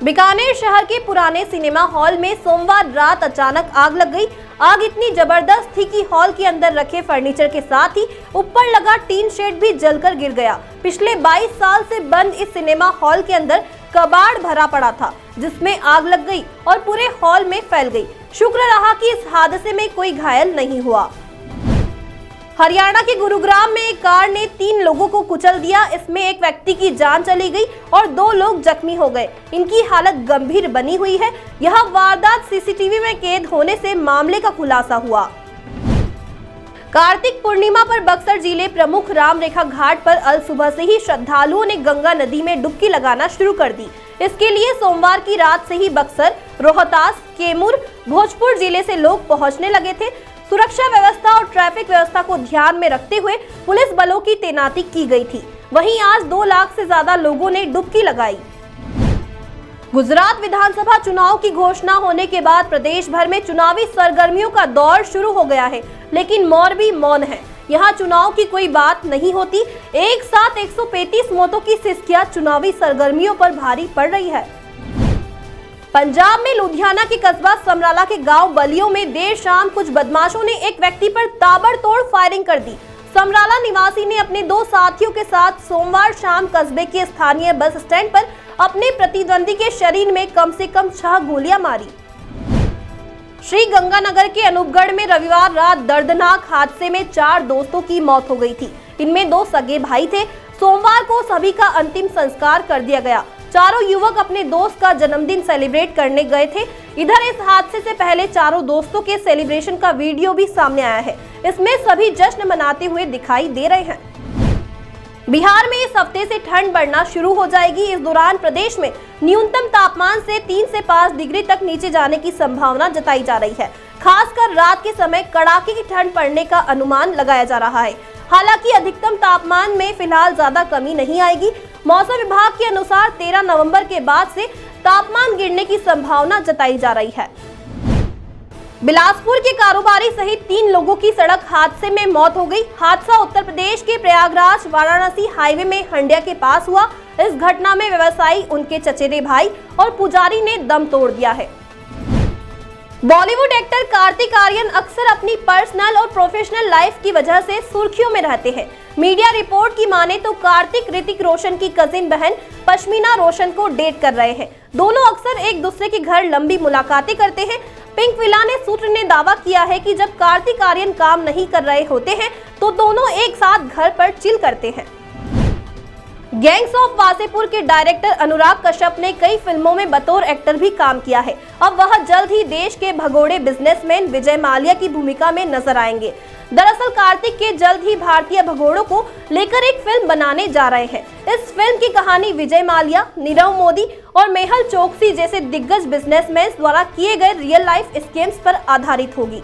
बीकानेर शहर के पुराने सिनेमा हॉल में सोमवार रात अचानक आग लग गई। आग इतनी जबरदस्त थी कि हॉल के अंदर रखे फर्नीचर के साथ ही ऊपर लगा टीन शेड भी जलकर गिर गया। पिछले 22 साल से बंद इस सिनेमा हॉल के अंदर कबाड़ भरा पड़ा था, जिसमें आग लग गई और पूरे हॉल में फैल गई। शुक्र रहा कि इस हादसे में कोई घायल नहीं हुआ। हरियाणा के गुरुग्राम में एक कार ने 3 लोगों को कुचल दिया। इसमें एक व्यक्ति की जान चली गई और 2 लोग जख्मी हो गए। इनकी हालत गंभीर बनी हुई है। यह वारदात सीसीटीवी में कैद होने से मामले का खुलासा हुआ। कार्तिक पूर्णिमा पर बक्सर जिले प्रमुख राम रेखा घाट पर अल सुबह से ही श्रद्धालुओं ने गंगा नदी में डुबकी लगाना शुरू कर दी। इसके लिए सोमवार की रात से ही बक्सर, रोहतास, कैमूर, भोजपुर जिले से लोग पहुंचने लगे थे। सुरक्षा व्यवस्था और ट्रैफिक व्यवस्था को ध्यान में रखते हुए पुलिस बलों की तैनाती की गई थी। वहीं आज 2 लाख से ज्यादा लोगों ने डुबकी लगाई। गुजरात विधानसभा चुनाव की घोषणा होने के बाद प्रदेश भर में चुनावी सरगर्मियों का दौर शुरू हो गया है, लेकिन मोरबी मौन है। यहाँ चुनाव की कोई बात नहीं होती। एक साथ 135 मौतों की सिस्कियां चुनावी सरगर्मियों पर भारी पड़ रही है। पंजाब में लुधियाना के कस्बा समराला के गांव बलियों में देर शाम कुछ बदमाशों ने एक व्यक्ति पर ताबड़तोड़ फायरिंग कर दी। समराला निवासी ने अपने 2 साथियों के साथ सोमवार शाम कस्बे के स्थानीय बस स्टैंड पर अपने प्रतिद्वंदी के शरीर में कम से कम 6 गोलियां मारी। श्री गंगानगर के अनूपगढ़ में रविवार रात दर्दनाक हादसे में 4 दोस्तों की मौत हो गई थी। इनमें 2 सगे भाई थे। सोमवार को सभी का अंतिम संस्कार कर दिया गया। चारों युवक अपने दोस्त का जन्मदिन सेलिब्रेट करने गए थे। इधर इस हादसे से पहले चारों दोस्तों के सेलिब्रेशन का वीडियो भी सामने आया है। इसमें सभी जश्न मनाते हुए दिखाई दे रहे हैं। बिहार में इस हफ्ते से ठंड बढ़ना शुरू हो जाएगी। इस दौरान प्रदेश में न्यूनतम तापमान से 3 से 5 डिग्री तक नीचे जाने की संभावना जताई जा रही है। खासकर रात के समय कड़ाके की ठंड पड़ने का अनुमान लगाया जा रहा है। हालांकि अधिकतम तापमान में फिलहाल ज्यादा कमी नहीं आएगी। मौसम विभाग के अनुसार 13 नवंबर के बाद से तापमान गिरने की संभावना जताई जा रही है। बिलासपुर के कारोबारी सहित 3 लोगों की सड़क हादसे में मौत हो गई। हादसा उत्तर प्रदेश के प्रयागराज वाराणसी हाईवे में हंडिया के पास हुआ। इस घटना में व्यवसायी, उनके चचेरे भाई और पुजारी ने दम तोड़ दिया है। बॉलीवुड एक्टर कार्तिक आर्यन अक्सर अपनी पर्सनल और प्रोफेशनल लाइफ की वजह से सुर्खियों में रहते हैं। मीडिया रिपोर्ट की माने तो कार्तिक ऋतिक रोशन की कजिन बहन पश्मीना रोशन को डेट कर रहे हैं। दोनों अक्सर एक दूसरे के घर लंबी मुलाकातें करते हैं। पिंक विला ने सूत्र ने दावा किया है कि जब कार्तिक आर्यन काम नहीं कर रहे होते हैं तो दोनों एक साथ घर पर चिल करते हैं। गैंग्स ऑफ वासेपुर के डायरेक्टर अनुराग कश्यप ने कई फिल्मों में बतौर एक्टर भी काम किया है। अब वह जल्द ही देश के भगोड़े बिजनेसमैन विजय माल्या की भूमिका में नजर आएंगे। दरअसल कार्तिक के जल्द ही भारतीय भगोड़ों को लेकर एक फिल्म बनाने जा रहे हैं। इस फिल्म की कहानी विजय माल्या, नीरव मोदी और मेहुल चोकसी जैसे दिग्गज बिजनेसमैन द्वारा किए गए रियल लाइफ स्कैम्स पर आधारित होगी।